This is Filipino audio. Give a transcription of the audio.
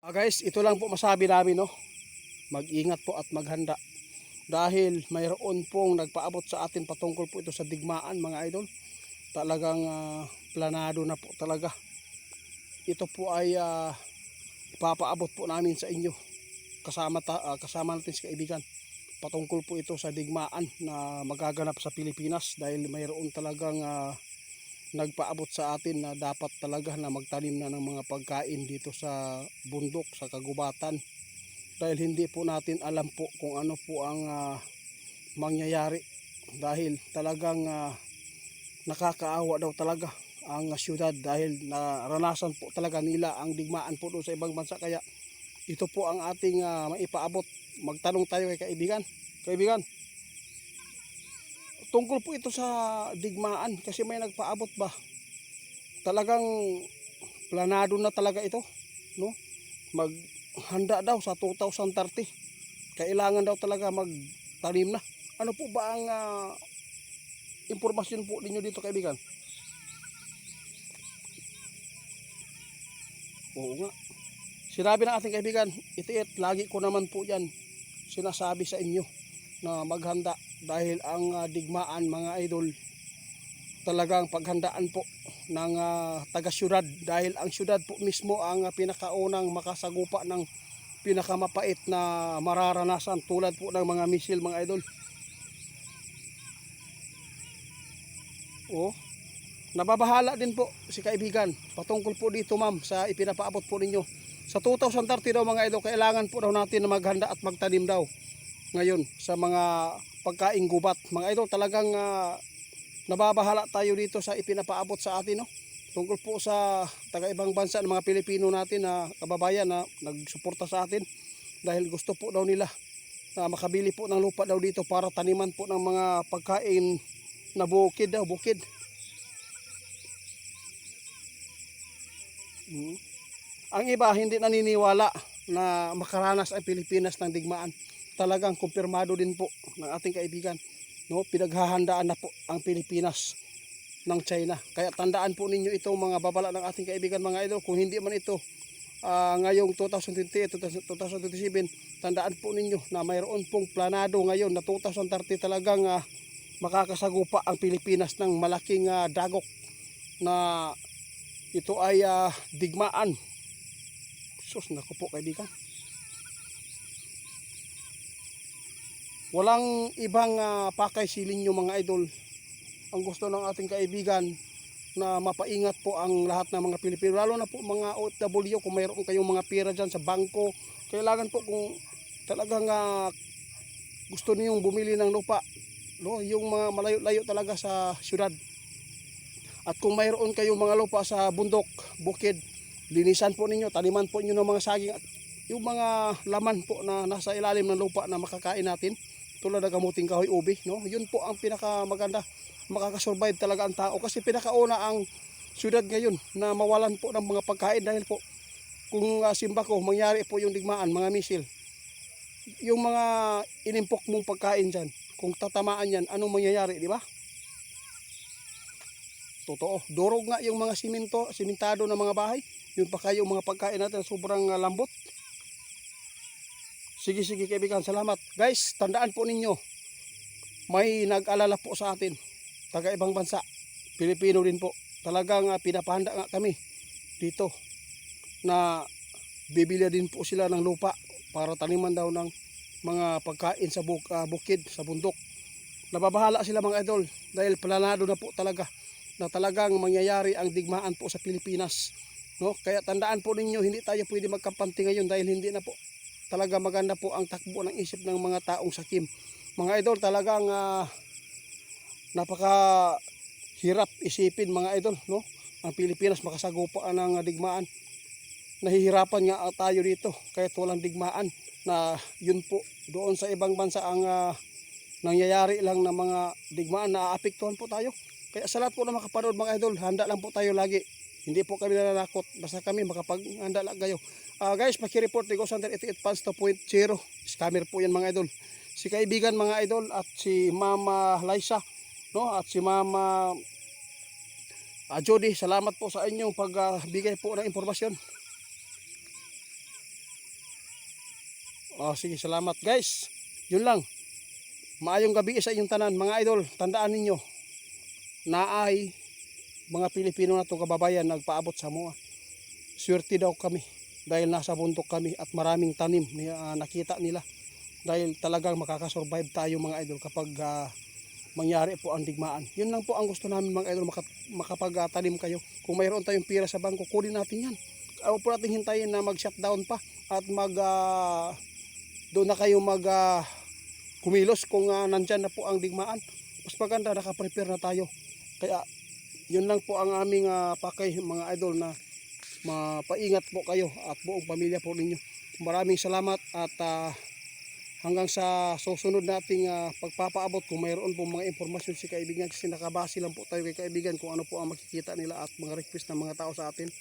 Guys, ito lang po masabi namin, no. Mag-ingat po at maghanda dahil mayroon pong nagpaabot sa atin patungkol po ito sa digmaan, mga idol. Talagang planado na po talaga. Ito po ay ipapaabot po namin sa inyo kasama natin si kaibigan. Patungkol po ito sa digmaan na magaganap sa Pilipinas dahil mayroon talagang nagpaabot sa atin na dapat talaga na magtanim na ng mga pagkain dito sa bundok, sa kagubatan, dahil hindi po natin alam po kung ano po ang mangyayari, dahil talagang nakakaawa daw talaga ang syudad dahil naranasan po talaga nila ang digmaan po doon sa ibang bansa. Kaya ito po ang ating maipaabot. Magtanong tayo kay kaibigan, tungkol po ito sa digmaan kasi may nagpaabot ba, talagang planado na talaga ito, no? Maghanda daw sa 2030, kailangan daw talaga magtanim na. Ano po ba ang impormasyon po ninyo dito, kaibigan? Oo nga, sinabi ng ating kaibigan itiit, lagi ko naman po yan sinasabi sa inyo na maghanda dahil ang digmaan, mga idol, talagang paghandaan po ng taga-syudad, dahil ang syudad po mismo ang pinakaunang makasagupa ng pinakamapait na mararanasan tulad po ng mga misil, mga idol. Oh, nababahala din po si kaibigan patungkol po dito, ma'am, sa ipinapaabot po ninyo. Sa 2030 daw, mga idol, kailangan po daw natin na maghanda at magtanim daw ngayon sa mga pagkaing gubat. Mga idol, talagang nababahala tayo dito sa ipinapaabot sa atin, no? Tungkol po sa taga-ibang bansa ng mga Pilipino natin na kababayan na nagsuporta sa atin dahil gusto po daw nila na makabili po ng lupa daw dito para taniman po ng mga pagkain na bukid daw, bukid. Ang iba hindi naniniwala na makaranas ang Pilipinas ng digmaan. Talagang kumpirmado din po ng ating kaibigan, no? Pinaghahandaan na po ang Pilipinas ng China. Kaya tandaan po ninyo ito, mga babala ng ating kaibigan, mga idol. Kung hindi man ito ngayong 2028, 2027, tandaan po ninyo na mayroon pong planado ngayon na 2030 talagang makakasagupa ang Pilipinas ng malaking dagok na ito ay digmaan. Sus, naku po, kaibigan. Walang ibang pakay silin nyo, mga idol. Ang gusto ng ating kaibigan na mapaingat po ang lahat ng mga Pilipino, lalo na po mga OFW. Kung mayroon kayong mga pera dyan sa bangko, kailangan po, kung talagang gusto niyong bumili ng lupa, no, yung mga malayo-layo talaga sa syudad, at kung mayroon kayong mga lupa sa bundok, bukid, linisan po ninyo, taniman po ninyo ng mga saging at yung mga laman po na nasa ilalim ng lupa na makakain natin, tulad ng kamuting kahoy, ubi, no? Yun po ang pinakamaganda, makakasurvive talaga ang tao, kasi pinakauna ang syudad ngayon na mawalan po ng mga pagkain dahil po kung simba ko mangyari po yung digmaan, mga misil, yung mga inimpok mong pagkain dyan, kung tatamaan yan, anong mangyayari, di ba? Totoo, durog nga yung mga simentado na mga bahay, yun pa kayo mga pagkain natin sobrang lambot. Sige kaibigan, salamat. Guys, tandaan po ninyo, may nag-alala po sa atin, taga ibang bansa, Pilipino din po. Talagang pinapahanda nga kami dito na bibili din po sila ng lupa para taniman daw ng mga pagkain sa bukid, sa bundok. Nababahala sila, mga idol, dahil planado na po talaga na talagang mangyayari ang digmaan po sa Pilipinas, no? Kaya tandaan po ninyo, hindi tayo pwede magkampante ngayon dahil hindi na po talaga maganda po ang takbo ng isip ng mga taong sakim. Mga idol, talagang napaka hirap isipin, mga idol, no? Ang Pilipinas makasagupa ng digmaan. Nahihirapan nga tayo dito kahit walang digmaan, na yun po doon sa ibang bansa ang nangyayari lang na mga digmaan na aapektuhan po tayo. Kaya sa lahat po na makapanood, mga idol, handa lang po tayo lagi. Hindi po kami nananakot, basta kami makapaghanda lang kayo. Guys, pakireport ni Ghost Hunter 88 Fans 2.0. Scammer po yan, mga idol. Si kaibigan, mga idol, at si Mama Liza, no, at si Mama Jody, salamat po sa inyong pagbigay po ng impormasyon. Oh, sige, salamat guys. Yun lang. Maayong gabi sa inyong tanan mga idol. Tandaan ninyo, naay mga Pilipino na itong kababayan nagpaabot sa mua. Swerte daw kami dahil nasa bundok kami at maraming tanim nakita nila. Dahil talagang makakasurvive tayo mga idol kapag mangyari po ang digmaan. Yun lang po ang gusto namin mga idol, makapagtanim kayo. Kung mayroon tayong pira sa bangko, kunin natin yan. Ayaw po natin hintayin na mag-shutdown pa at doon na kayo kumilos kung nandyan na po ang digmaan. Mas maganda nakaprepare na tayo. Kaya yun lang po ang aming pakay mga idol, na mapaingat po kayo at buong pamilya po ninyo. Maraming salamat at hanggang sa susunod nating pagpapaabot, kung mayroon po mga impormasyon si kaibigan, kasi nakabase lang po tayo kay kaibigan kung ano po ang makikita nila at mga request ng mga tao sa atin.